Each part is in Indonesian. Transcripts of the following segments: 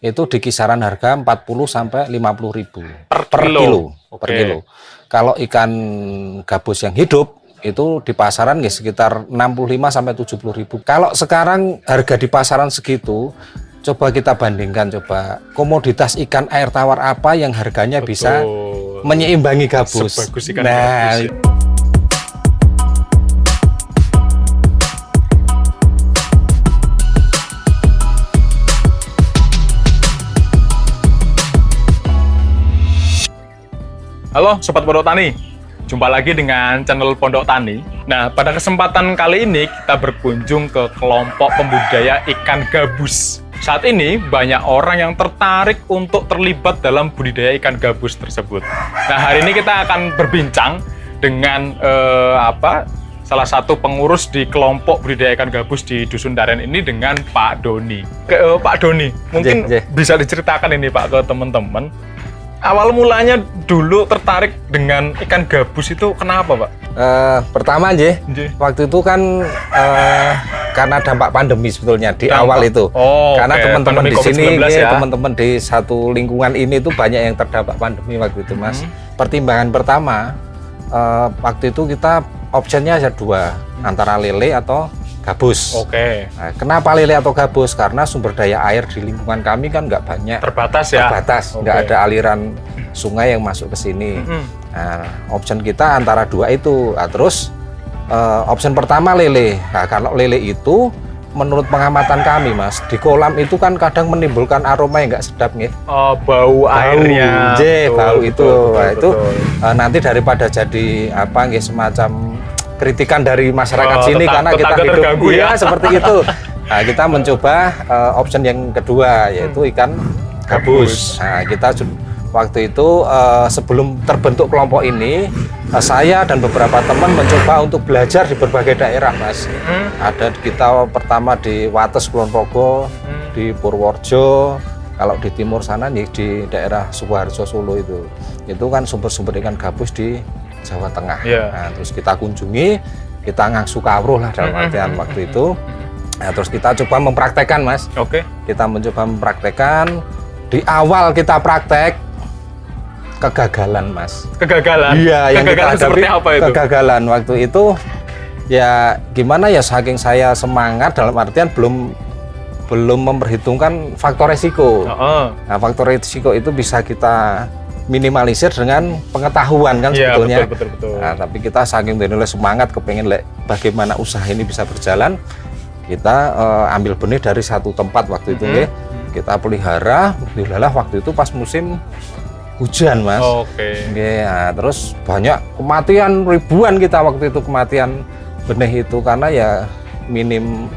itu di kisaran harga 40 sampai 50.000 Per per kilo. kilo. Oke. Per kilo. Kalau ikan gabus yang hidup itu di pasaran ya sekitar 65 sampai 70.000. Kalau sekarang harga di pasaran segitu, coba kita bandingkan coba komoditas ikan air tawar apa yang harganya bisa menyeimbangi gabus. Sebagus ikan gabus. Ya. Halo Sobat Pondok Tani, jumpa lagi dengan channel Pondok Tani. Nah, pada kesempatan kali ini kita berkunjung ke kelompok pembudidaya ikan gabus. Saat ini banyak orang yang tertarik untuk terlibat dalam budidaya ikan gabus tersebut. Nah, hari ini kita akan berbincang dengan salah satu pengurus di kelompok budidaya ikan gabus di Dusun Daren ini dengan Pak Doni. Pak Doni, mungkin bisa diceritakan ini Pak ke teman-teman. Awal mulanya dulu tertarik dengan ikan gabus itu kenapa, Pak? Pertama, waktu itu kan karena dampak pandemi sebetulnya di awal itu. Karena teman-teman di sini, teman-teman di satu lingkungan ini itu banyak yang terdampak pandemi waktu itu, Mas. Pertimbangan pertama, waktu itu kita optionnya ada dua, antara lele atau gabus. Nah, kenapa lele atau gabus? Karena sumber daya air di lingkungan kami kan nggak banyak. Terbatas ya? Terbatas, nggak ada aliran sungai yang masuk ke sini. Nah, option kita antara dua itu. Nah, terus option pertama lele. Nah, kalau lele itu menurut pengamatan kami, Mas, di kolam itu kan kadang menimbulkan aroma yang nggak sedap, nih. Bau airnya. Bau itu. Nah, itu nanti daripada jadi semacam kritikan dari masyarakat sini karena kita hidup seperti itu. Nah, kita mencoba option yang kedua yaitu ikan gabus. Nah, kita waktu itu sebelum terbentuk kelompok ini, saya dan beberapa teman mencoba untuk belajar di berbagai daerah, Mas. Ada kita pertama di Wates Kulon Progo, di Purworejo, kalau di timur sana di daerah Sukoharjo Solo itu kan sumber-sumber ikan gabus di Jawa Tengah. Nah, terus kita kunjungi, kita ngangsu kawruh lah dalam artian waktu itu. Nah, terus kita coba mempraktekkan, Mas. Kita mencoba mempraktekkan. Di awal kita praktek kegagalan, Mas. Kegagalan? Iya, yang kegagalan kita hadapi, seperti apa itu? Kegagalan waktu itu ya gimana ya, saking saya semangat dalam artian belum memperhitungkan faktor resiko. Nah, faktor resiko itu bisa kita minimalisir dengan pengetahuan kan sebetulnya. Betul. Nah, tapi kita saking dinilai semangat kepengen bagaimana usaha ini bisa berjalan, kita ambil benih dari satu tempat waktu itu, kita pelihara. Alhamdulillah waktu itu pas musim hujan, Mas. Nah, terus banyak kematian, ribuan kita waktu itu kematian benih itu karena ya minim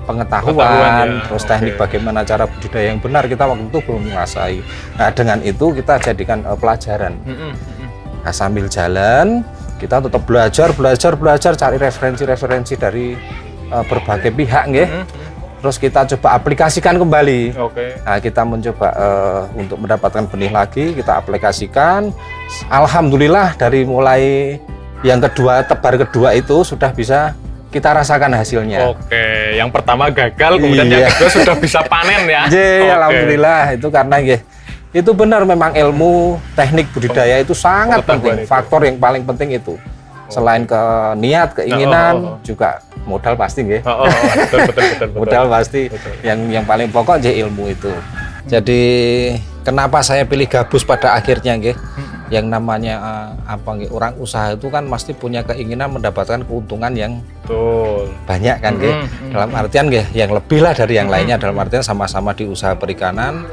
pengetahuan, terus teknik bagaimana cara budidaya yang benar kita waktu itu belum menguasai. Nah, dengan itu kita jadikan pelajaran. Nah, sambil jalan kita tetap belajar, cari referensi dari berbagai pihak, terus kita coba aplikasikan kembali. Nah, kita mencoba untuk mendapatkan benih lagi, kita aplikasikan. Alhamdulillah dari mulai yang kedua, tebar kedua itu sudah bisa kita rasakan hasilnya. Yang pertama gagal, kemudian yang kedua sudah bisa panen ya. Alhamdulillah itu karena itu benar memang ilmu teknik budidaya itu sangat penting. Faktor yang paling penting itu selain ke niat, keinginan, juga modal pasti, betul. Modal pasti. Yang paling pokok ilmu itu. Jadi kenapa saya pilih gabus pada akhirnya, yang namanya orang usaha itu kan pasti punya keinginan mendapatkan keuntungan yang banyak kan, dalam artian yang lebih lah dari yang lainnya, dalam artian sama-sama di usaha perikanan.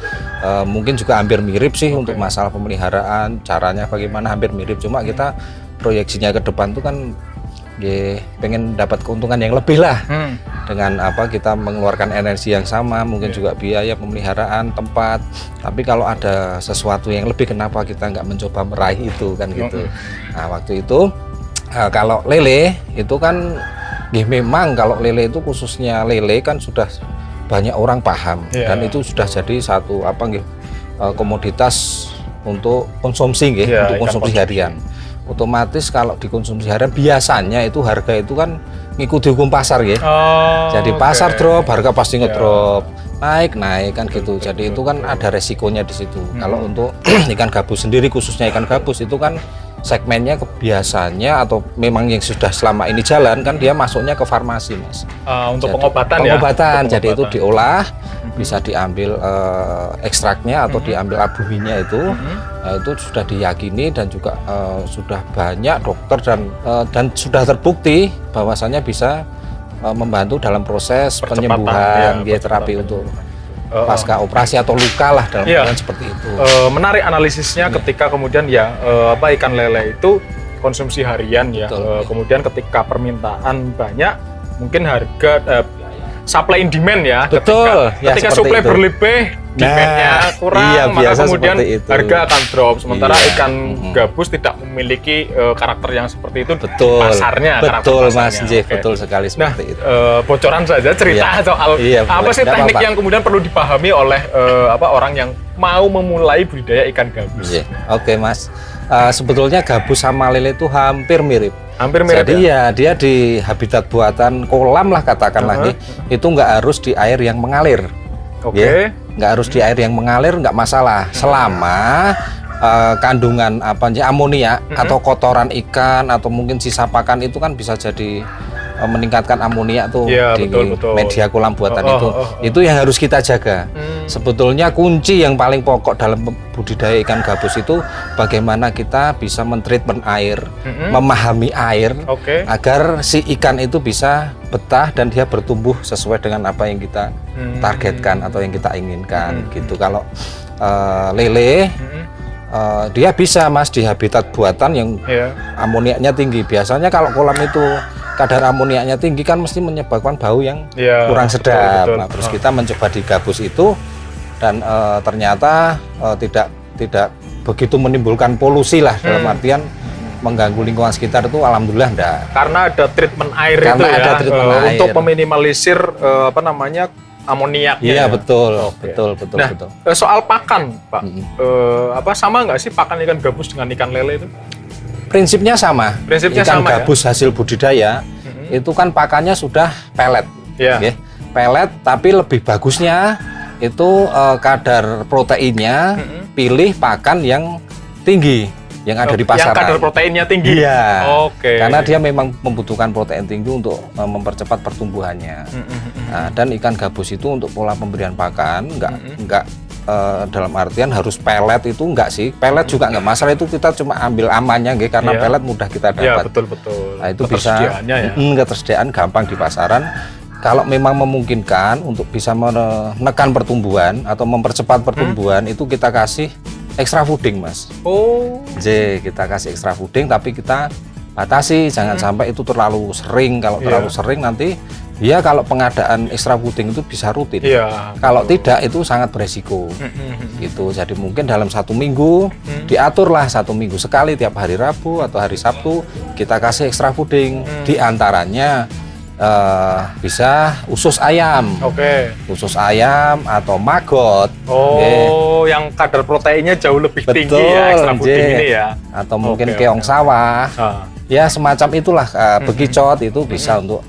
Mungkin juga hampir mirip sih untuk masalah pemeliharaan, caranya bagaimana hampir mirip, cuma kita proyeksinya ke depan tuh kan pengen dapat keuntungan yang lebih lah, dengan kita mengeluarkan energi yang sama, mungkin juga biaya pemeliharaan tempat, tapi kalau ada sesuatu yang lebih, kenapa kita nggak mencoba meraih itu kan gitu. Nah, waktu itu kalau lele itu kan memang kalau lele itu khususnya lele kan sudah banyak orang paham, dan itu sudah jadi satu komoditas untuk konsumsi, untuk konsumsi harian. Otomatis kalau dikonsumsi harian biasanya itu harga itu kan ngikuti hukum pasar, Jadi pasar drop, harga pasti ngedrop. naik kan gitu. Jadi itu kan ada resikonya di situ. Kalau untuk ikan gabus sendiri, khususnya ikan gabus itu kan segmennya kebiasaannya atau memang yang sudah selama ini jalan kan dia masuknya ke farmasi, Mas. Untuk Jadi, pengobatan ya. Pengobatan. Jadi itu diolah, bisa diambil ekstraknya atau diambil albuminnya itu. Nah, itu sudah diyakini dan juga sudah banyak dokter dan sudah terbukti bahwasannya bisa membantu dalam proses penyembuhan terapi untuk pasca operasi atau luka lah dalam keadaan seperti itu. Menarik analisisnya ketika kemudian ikan lele itu konsumsi harian ya. Kemudian ketika permintaan banyak, mungkin harga supply and demand ya. Betul. Ketika supply berlebih, demand-nya kurang, maka kemudian harga akan drop. Sementara ikan gabus tidak memiliki karakter yang seperti itu di pasarnya. Betul, Mas J. Betul sekali seperti itu. Bocoran saja cerita soal apa sih teknik yang kemudian perlu dipahami oleh orang yang mau memulai budidaya ikan gabus. Oke, Mas. Sebetulnya gabus sama lele itu hampir mirip. Jadi ya dia di habitat buatan kolam lah katakanlah itu nggak harus di air yang mengalir. Nggak harus di air yang mengalir, nggak masalah selama kandungan amonia atau kotoran ikan atau mungkin sisa pakan itu kan bisa jadi meningkatkan amonia tuh di media kolam buatan itu yang harus kita jaga. Sebetulnya kunci yang paling pokok dalam budidaya ikan gabus itu bagaimana kita bisa mentreatment air, memahami air agar si ikan itu bisa betah dan dia bertumbuh sesuai dengan apa yang kita targetkan atau yang kita inginkan gitu. Kalau lele dia bisa, Mas, di habitat buatan yang amoniaknya tinggi. Biasanya kalau kolam itu kadar amoniaknya tinggi kan mesti menyebabkan bau yang kurang sedap. Nah, terus kita mencoba di gabus itu dan ternyata tidak begitu menimbulkan polusi lah dalam artian mengganggu lingkungan sekitar itu alhamdulillah enggak. Karena ada treatment air itu ya untuk meminimalisir amoniaknya. Iya, betul. Nah, soal pakan, Pak. Sama nggak sih pakan ikan gabus dengan ikan lele itu? Prinsipnya sama. Ikan gabus hasil budidaya itu kan pakannya sudah pelet. Pelet, tapi lebih bagusnya itu kadar proteinnya pilih pakan yang tinggi yang ada di pasaran. Yang kadar proteinnya tinggi. Karena dia memang membutuhkan protein tinggi untuk mempercepat pertumbuhannya. Nah, dan ikan gabus itu untuk pola pemberian pakan enggak dalam artian harus pelet itu enggak sih. Pelet juga enggak masalah, itu kita cuma ambil amannya karena pelet mudah kita dapat. Nah, itu bisa ketersediaan gampang di pasaran. Kalau memang memungkinkan untuk bisa menekan pertumbuhan atau mempercepat pertumbuhan itu kita kasih extra fooding, Mas. Kita kasih extra fooding tapi kita batasi jangan sampai itu terlalu sering. Kalau terlalu sering nanti kalau pengadaan extra fooding itu bisa rutin. Kalau tidak itu sangat beresiko. Gitu. Jadi mungkin dalam 1 minggu diaturlah 1 minggu sekali tiap hari Rabu atau hari Sabtu kita kasih extra fooding. Di antaranya bisa usus ayam, usus ayam atau maggot, yang kadar proteinnya jauh lebih tinggi ya, extra fooding ini ya, atau mungkin keong sawah, ya semacam itulah. Bekicot itu bisa untuk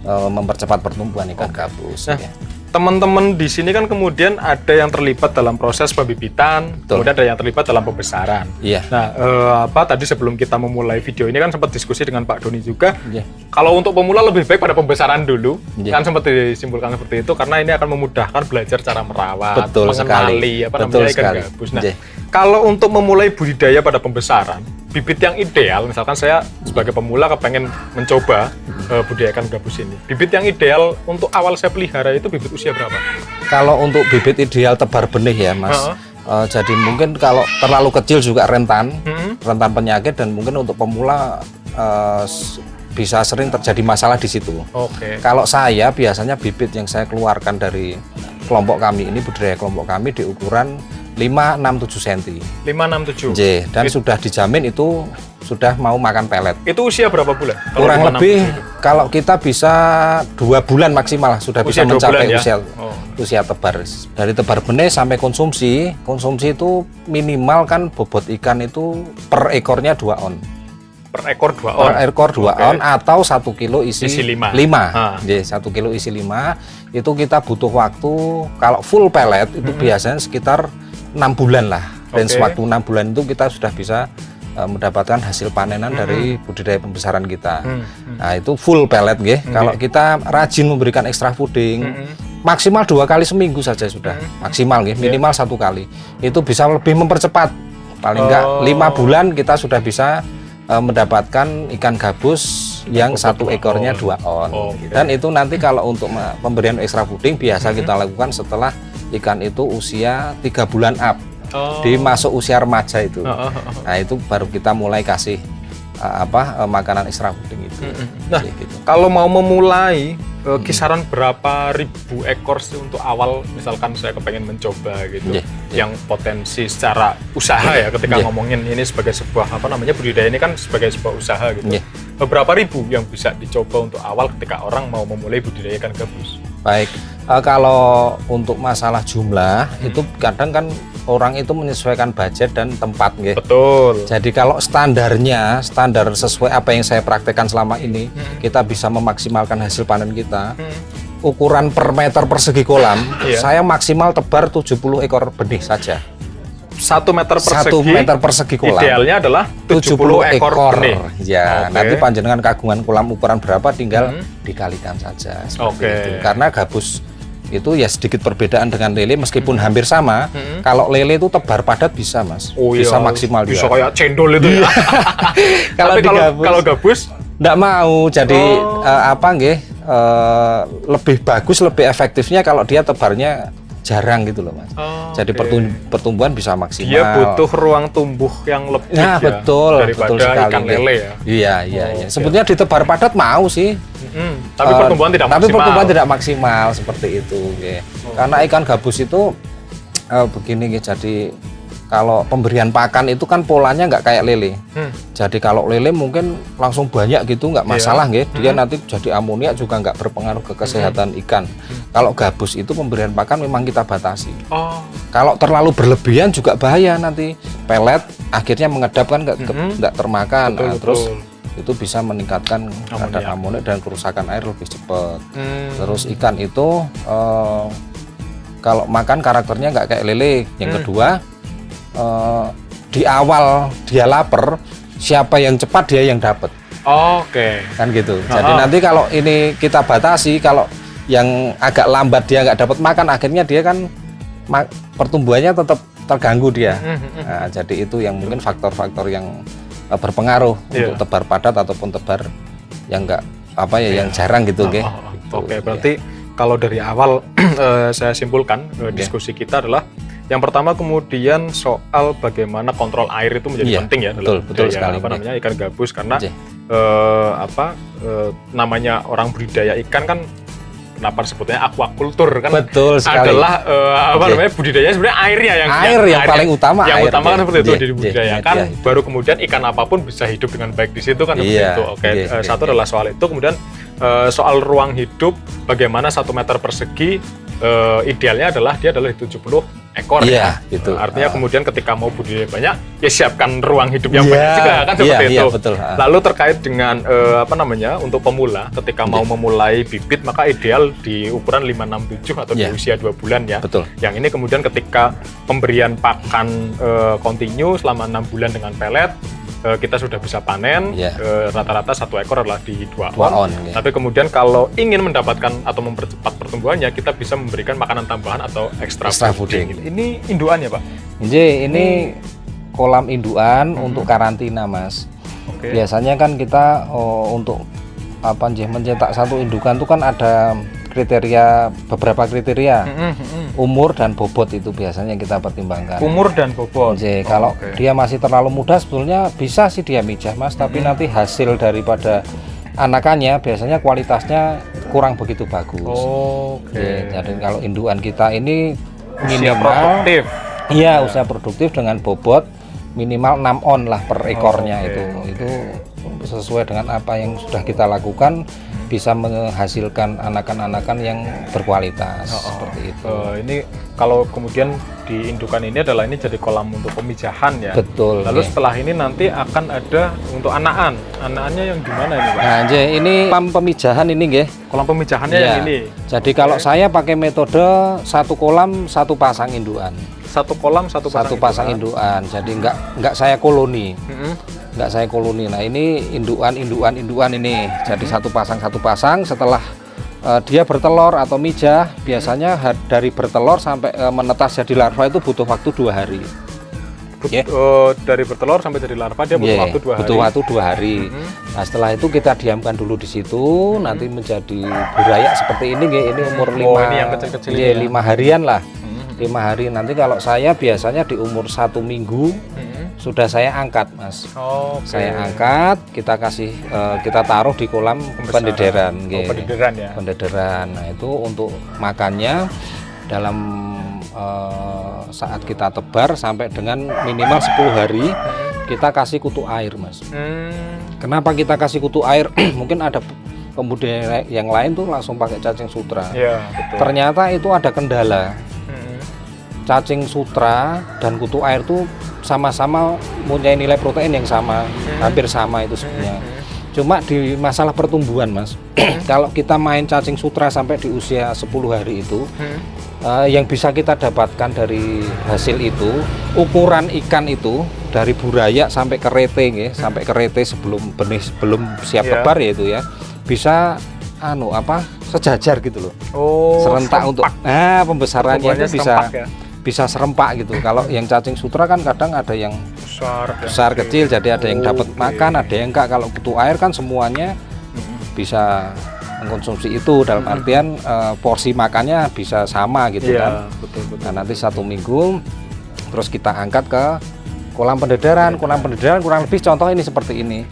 mempercepat pertumbuhan ikan gabus. Teman-teman di sini kan kemudian ada yang terlibat dalam proses pembibitan, kemudian ada yang terlibat dalam pembesaran. Nah, tadi sebelum kita memulai video ini kan sempat diskusi dengan Pak Doni juga. Kalau untuk pemula lebih baik pada pembesaran dulu, kan sempat disimpulkan seperti itu karena ini akan memudahkan belajar cara merawat, mengenali ikan gabus. Nah, kalau untuk memulai budidaya pada pembesaran, bibit yang ideal, misalkan saya sebagai pemula kepengen mencoba budidaya ikan gabus ini, bibit yang ideal untuk awal saya pelihara itu bibit usia berapa? Kalau untuk bibit ideal tebar benih ya, Mas. Jadi mungkin kalau terlalu kecil juga rentan penyakit dan mungkin untuk pemula bisa sering terjadi masalah di situ. Kalau saya biasanya bibit yang saya keluarkan dari kelompok kami ini, budidaya kelompok kami di ukuran 5-6-7 cm. 5-6-7. Dan sudah dijamin itu sudah mau makan pelet. Itu usia berapa bulan? Kurang lebih kalau kita bisa 2 bulan maksimal sudah bisa mencapai usia tebar. Dari tebar benih sampai konsumsi itu minimal kan bobot ikan itu per ekornya 2 on. per ekor 2 on. Per ekor 2 on atau 1 kilo isi 5. 1 kilo isi 5 itu kita butuh waktu kalau full pelet itu biasanya sekitar 6 bulan lah. Range waktu 6 bulan itu kita sudah bisa mendapatkan hasil panenan dari budidaya pembesaran kita. Nah, itu full pelet nggih. Kalau kita rajin memberikan extra fooding maksimal 2 kali seminggu saja sudah maksimal nggih, minimal 1 kali. Itu bisa lebih mempercepat. Paling enggak 5 bulan kita sudah bisa mendapatkan ikan gabus yang 1 ekornya 2 on. Dan itu nanti kalau untuk pemberian extra fooding biasa kita lakukan setelah ikan itu usia 3 bulan up. Di masuk usia remaja itu. Nah, itu baru kita mulai kasih makanan extra fooding itu. Nah, gitu. Kalau mau memulai kisaran berapa ribu ekor sih untuk awal, misalkan saya kepengen mencoba gitu, yang potensi secara usaha ya, ketika ngomongin ini sebagai sebuah budidaya ini kan sebagai sebuah usaha gitu. Berapa ribu yang bisa dicoba untuk awal ketika orang mau memulai budidaya ikan gabus? Baik, kalau untuk masalah jumlah itu kadang kan orang itu menyesuaikan budget dan tempat nggih. Betul. Jadi kalau standar sesuai apa yang saya praktekkan selama ini, kita bisa memaksimalkan hasil panen kita. Ukuran per meter persegi kolam, saya maksimal tebar 70 ekor benih saja. 1 meter persegi. 1 meter persegi kolam. Idealnya adalah 70 ekor benih. Ya, nanti panjenengan kagungan kolam ukuran berapa tinggal dikalikan saja seperti itu. Karena gabus itu ya sedikit perbedaan dengan lele meskipun hampir sama. Kalau lele itu tebar padat bisa, Mas. Bisa maksimal bisa kayak cendol itu ya. Kalau gabus enggak mau. Jadi lebih bagus, lebih efektifnya kalau dia tebarnya jarang gitu loh, Mas. Jadi pertumbuhan bisa maksimal. Dia butuh ruang tumbuh yang lebih betul sekali. Ikan lele ya. Iya. Sebetulnya ditebar padat mau sih. Tapi pertumbuhan tidak maksimal. Tapi pertumbuhan tidak maksimal seperti itu. Karena ikan gabus itu begini, jadi kalau pemberian pakan itu kan polanya nggak kayak lele. Jadi kalau lele mungkin langsung banyak gitu nggak masalah, dia nanti jadi amonia juga nggak berpengaruh ke kesehatan ikan. Kalau gabus itu pemberian pakan memang kita batasi. Kalau terlalu berlebihan juga bahaya, nanti pelet akhirnya mengedap kan nggak termakan. Terus itu bisa meningkatkan kadar amonia dan kerusakan air lebih cepat. Terus ikan itu kalau makan karakternya nggak kayak lele. Yang kedua, di awal dia lapar, siapa yang cepat dia yang dapat. Kan gitu. Jadi nanti kalau ini kita batasi, kalau yang agak lambat dia nggak dapat makan, akhirnya dia kan pertumbuhannya tetap terganggu dia. Nah, jadi itu yang mungkin faktor-faktor yang berpengaruh untuk tebar padat ataupun tebar yang nggak yang jarang gitu. Berarti kalau dari awal saya simpulkan diskusi kita adalah yang pertama kemudian soal bagaimana kontrol air itu menjadi penting ya dalam betul sekali, ikan gabus, karena namanya orang budidaya ikan kan kenapa sebutnya aquacultur kan, adalah budidaya sebenarnya airnya yang paling utama. Yang utama kan seperti itu dibudidayakan, baru kemudian ikan apapun bisa hidup dengan baik di situ kan seperti itu. Satu adalah soal itu, kemudian soal ruang hidup, bagaimana 1 meter persegi idealnya adalah dia adalah 70 ekor gitu. Artinya kemudian ketika mau budidaya banyak, ya siapkan ruang hidup yang banyak juga kan seperti itu. Betul. Lalu terkait dengan untuk pemula, ketika mau memulai bibit maka ideal di ukuran 567 atau di usia 2 bulan ya. Yang ini kemudian ketika pemberian pakan kontinu selama 6 bulan dengan pelet, kita sudah bisa panen. Rata-rata 1 ekor adalah di 2 on. Tapi kemudian kalau ingin mendapatkan atau mempercepat pertumbuhannya, kita bisa memberikan makanan tambahan atau extra fooding. Ini induan ya, Pak? Ini kolam induan untuk karantina, Mas. Biasanya kan kita untuk mencetak satu indukan itu kan ada beberapa kriteria. Umur dan bobot itu biasanya kita pertimbangkan. Umur dan bobot. Kalau dia masih terlalu muda sebetulnya bisa sih dia mijah, Mas, tapi nanti hasil daripada anakannya biasanya kualitasnya kurang begitu bagus. Jadi kalau induan kita ini minimal usia produktif dengan bobot minimal 6 on lah per ekornya. Itu sesuai dengan apa yang sudah kita lakukan. bisa menghasilkan anakan-anakan yang berkualitas seperti itu. Ini kalau kemudian di indukan ini adalah ini jadi kolam untuk pemijahan ya. Betul. Lalu setelah ini nanti akan ada untuk anakannya yang gimana ini Pak? Nah, ini kolam pemijahan ini nggih. Kolam pemijahannya Iya. yang ini. Jadi kalau saya pakai metode satu kolam satu pasang indukan. Satu kolam satu pasang indukan. Jadi enggak saya koloni. Enggak saya koloni. Nah, ini indukan ini. Jadi satu pasang setelah dia bertelur atau mijah, biasanya dari bertelur sampai menetas jadi larva itu butuh waktu 2 hari. Dari bertelur sampai jadi larva dia butuh waktu 2 hari. Butuh waktu 2 hari. Nah, setelah itu kita diamkan dulu di situ, nanti menjadi burayak seperti ini nggih. Ini umur 5. Ini yang kecil-kecil ini ya? 5 harian lah. 5 hari. Nanti kalau saya biasanya di umur 1 minggu sudah saya angkat, Mas. Saya angkat, kita kasih kita taruh di kolam pendederan nggih. Pendederan ya. Pendederan. Nah, itu untuk makannya dalam saat kita tebar sampai dengan minimal 10 hari kita kasih kutu air, Mas. Kenapa kita kasih kutu air? Mungkin ada pembudidaya yang lain tuh langsung pakai cacing sutra. Iya, betul. Ternyata itu ada kendala. Cacing sutra dan kutu air tuh sama-sama mempunyai nilai protein yang sama, hampir sama itu sebenarnya. Cuma di masalah pertumbuhan, Mas. Kalau kita main cacing sutra sampai di usia 10 hari itu, yang bisa kita dapatkan dari hasil itu, ukuran ikan itu dari burayak sampai ke rete, sampai ke rete sebelum benih sebelum siap tebar ya itu ya, bisa sejajar gitu loh. Serentak untuk pembesarannya itu bisa serempak gitu. Kalau yang cacing sutra kan kadang ada yang besar kecil, jadi ada yang dapat makan, ada yang enggak. Kalau kutu air kan semuanya bisa mengkonsumsi itu, dalam artian porsi makannya bisa sama gitu kan. Betul. Nah, nanti 1 minggu terus kita angkat ke kolam pendederan. Kolam pendederan kurang lebih contoh ini seperti ini.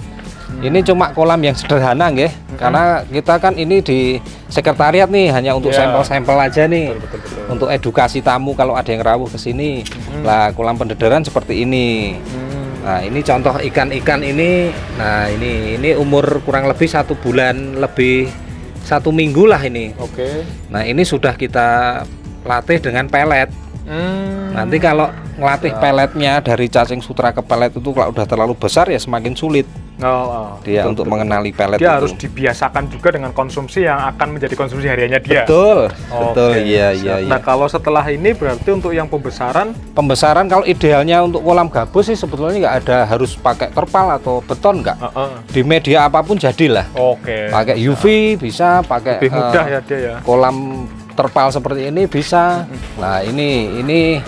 Ini cuma kolam yang sederhana nggih, karena kita kan ini di sekretariat nih hanya untuk sampel-sampel aja nih. Betul. Untuk edukasi tamu kalau ada yang rawuh ke sini. Lah, kolam pendederan seperti ini. Nah, ini contoh ikan-ikan ini. Nah, ini umur kurang lebih 1 bulan lebih 1 minggu lah ini. Nah, ini sudah kita latih dengan pelet. Nanti kalau ngelatih peletnya dari cacing sutra ke pelet itu kalau udah terlalu besar ya semakin sulit. Dia betul, untuk mengenali pelet dia itu. harus dibiasakan juga dengan konsumsi yang akan menjadi konsumsi hariannya dia. Betul. Iya. Nah, kalau setelah ini berarti untuk yang pembesaran kalau idealnya untuk kolam gabus sih sebetulnya nggak ada harus pakai terpal atau beton nggak. Di media apapun jadilah. Pakai UV bisa, pakai lebih mudah ya dia ya. Kolam terpal seperti ini bisa. Nah, ini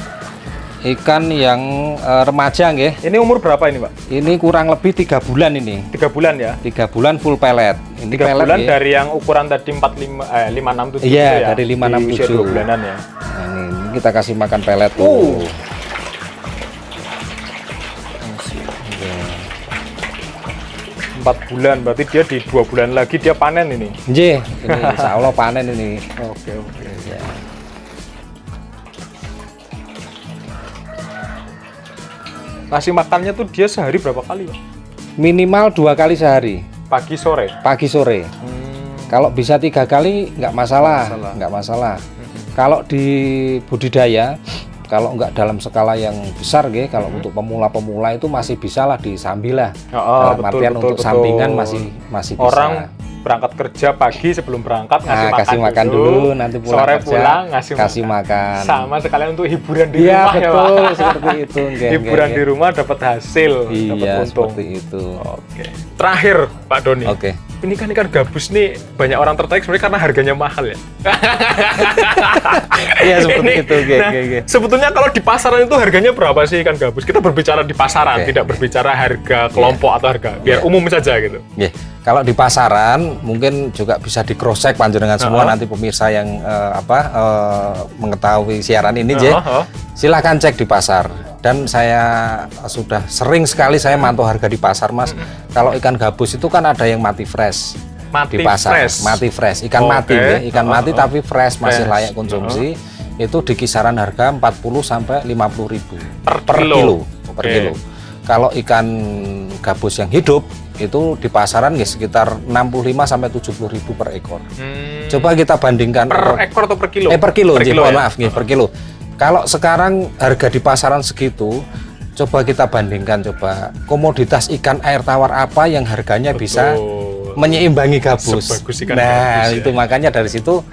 ikan yang remaja nggih. Ini umur berapa ini, Pak? Ini kurang lebih 3 bulan ini. 3 bulan ya? 3 bulan full pelet. Ini 3 pelet bulan ya. Dari yang ukuran tadi 567 iya, ya? dari 567. 2 bulanan ya. Nah, ini kita kasih makan pelet tuh. 4 bulan, berarti dia di 2 bulan lagi dia panen ini. Nggih, ini insya Allah panen ini. Oke. Ya. Ngasih makannya tuh dia sehari berapa kali, Pak? Minimal 2 kali sehari. Pagi sore. Kalau bisa 3 kali nggak masalah. Kalau di budidaya, kalau nggak dalam skala yang besar, kalau untuk pemula-pemula itu masih bisa lah disambil lah. Dalam artian untuk sampingan masih bisa. Orang berangkat kerja pagi sebelum berangkat kasih makan dulu, nanti pulang sore kerja, pulang kasih makan. Sama sekalian untuk hiburan di rumah ya, betul, Pak. seperti itu. Hiburan di rumah dapat hasil, iya, dapat untung. Seperti itu. Oke. Terakhir, Pak Doni. Oke. Ini kan ikan gabus nih banyak orang tertarik sebenarnya karena harganya mahal ya. Iya seperti itu. Sebetulnya kalau di pasaran itu harganya berapa sih ikan gabus? Kita berbicara di pasaran, tidak berbicara harga kelompok atau harga biar umum saja gitu. Kalau di pasaran mungkin juga bisa di cross check panjenengan semua nanti pemirsa yang mengetahui siaran ini, silakan cek di pasar. Dan saya sudah sering sekali saya mantau harga di pasar, Mas. Kalau ikan gabus itu kan ada yang mati fresh di pasar, mati fresh, ikan mati ya, ikan mati tapi fresh, masih layak konsumsi. Itu di kisaran harga 40 sampai 50.000 per kilo. Kalau ikan gabus yang hidup itu di pasaran nggih sekitar 65 sampai 70 ribu per ekor. Coba kita bandingkan Per ekor atau per kilo? per kilo, Per kilo mohon ya? maaf nggih, per kilo. Kalau sekarang harga di pasaran segitu, coba kita bandingkan coba komoditas ikan air tawar apa yang harganya bisa menyeimbangi gabus. Sebagus ikan Nah, gabus, ya. itu makanya dari situ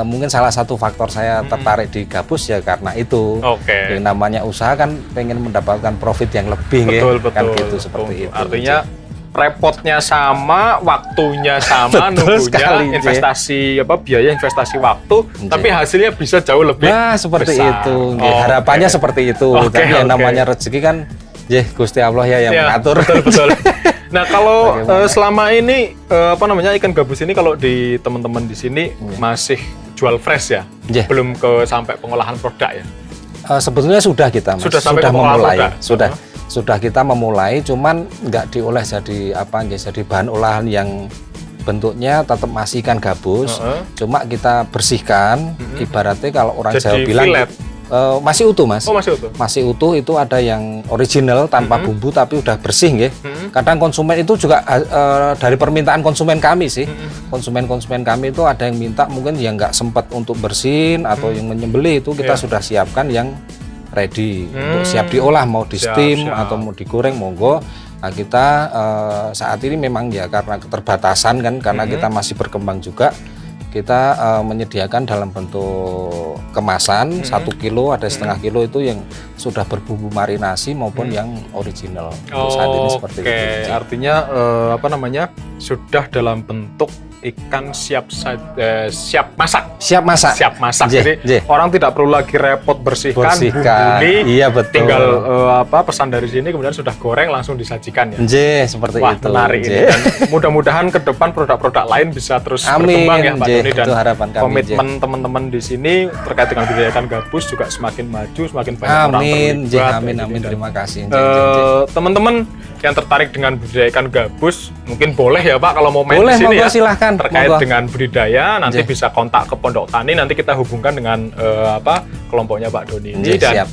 mungkin salah satu faktor saya tertarik di gabus ya karena itu. Oke. Yang namanya usaha kan pengen mendapatkan profit yang lebih Betul, kan betul. gitu seperti itu. Artinya repotnya sama, waktunya sama, Betul sekali, nunggunya investasi biaya investasi waktu, tapi hasilnya bisa jauh lebih Nah, seperti besar. itu. Nggih, harapannya seperti itu. Oke, Tapi yang oke. namanya rezeki kan Gusti Allah ya yang Ya, mengatur. betul. Nah, kalau Bagaimana? selama ini ikan gabus ini kalau di teman-teman di sini masih jual fresh ya, Iya. belum ke sampai pengolahan produk ya. Sebetulnya sudah kita Mas. Sudah sampai ke pengolahan memulai. produk? Sudah kita memulai, cuman nggak diolah jadi jadi bahan olahan yang bentuknya tetap masih ikan gabus. Cuma kita bersihkan, ibaratnya kalau orang Jadi Jawa bilang fillet? masih utuh Mas. Oh, masih utuh. Masih utuh itu ada yang original tanpa bumbu tapi udah bersih nggih. Kadang konsumen itu juga dari permintaan konsumen kami sih. Konsumen-konsumen kami itu ada yang minta mungkin yang nggak sempat untuk bersihin atau yang menyembelih itu kita sudah siapkan yang ready untuk siap diolah, mau di steam Siap. atau mau digoreng monggo. Nah, kita saat ini memang ya karena keterbatasan kan karena kita masih berkembang juga. Kita menyediakan dalam bentuk kemasan 1 kilo, ada setengah kilo itu yang sudah berbumbu marinasi maupun yang original. Untuk saat ini seperti Oke, itu. artinya sudah dalam bentuk ikan siap masak. Siap masak. Siap masak. Nggih, Jadi nggih. orang tidak perlu lagi repot bersihkan, bumbuni. Iya betul. Tinggal pesan dari sini kemudian sudah goreng langsung disajikan ya. Nggih, seperti Wah, itu. menarik ini. Nggih. Dan mudah-mudahan ke depan produk-produk lain bisa terus Amin, berkembang ya Pak nggih, Doni, dan itu harapan kami, komitmen teman-teman di sini terkait dengan budaya ikan gabus juga semakin maju, semakin banyak orang Amin, nggih, terlibat. amin, kayak amin. gini. Dan, Terima kasih. Nggih, nggih. teman-teman yang tertarik dengan budidaya ikan gabus mungkin boleh ya Pak kalau mau main Boleh, di sini monggo, ya silahkan, terkait monggo. dengan budidaya nanti Nggih. bisa kontak ke Pondok Tani, nanti kita hubungkan dengan kelompoknya Pak Doni ini. Nggih, Dan siap.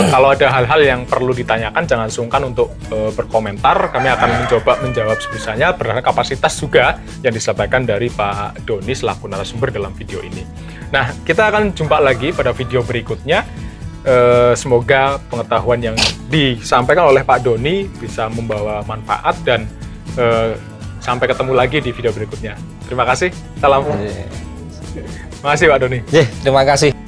kalau ada hal-hal yang perlu ditanyakan jangan sungkan untuk berkomentar, kami akan mencoba menjawab sebisanya berdasarkan kapasitas juga yang disampaikan dari Pak Doni selaku narasumber dalam video ini. Nah, kita akan jumpa lagi pada video berikutnya. Semoga pengetahuan yang disampaikan oleh Pak Doni bisa membawa manfaat dan sampai ketemu lagi di video berikutnya. Terima kasih. Salam. Nggih. Terima kasih Pak Doni. Nggih, terima kasih.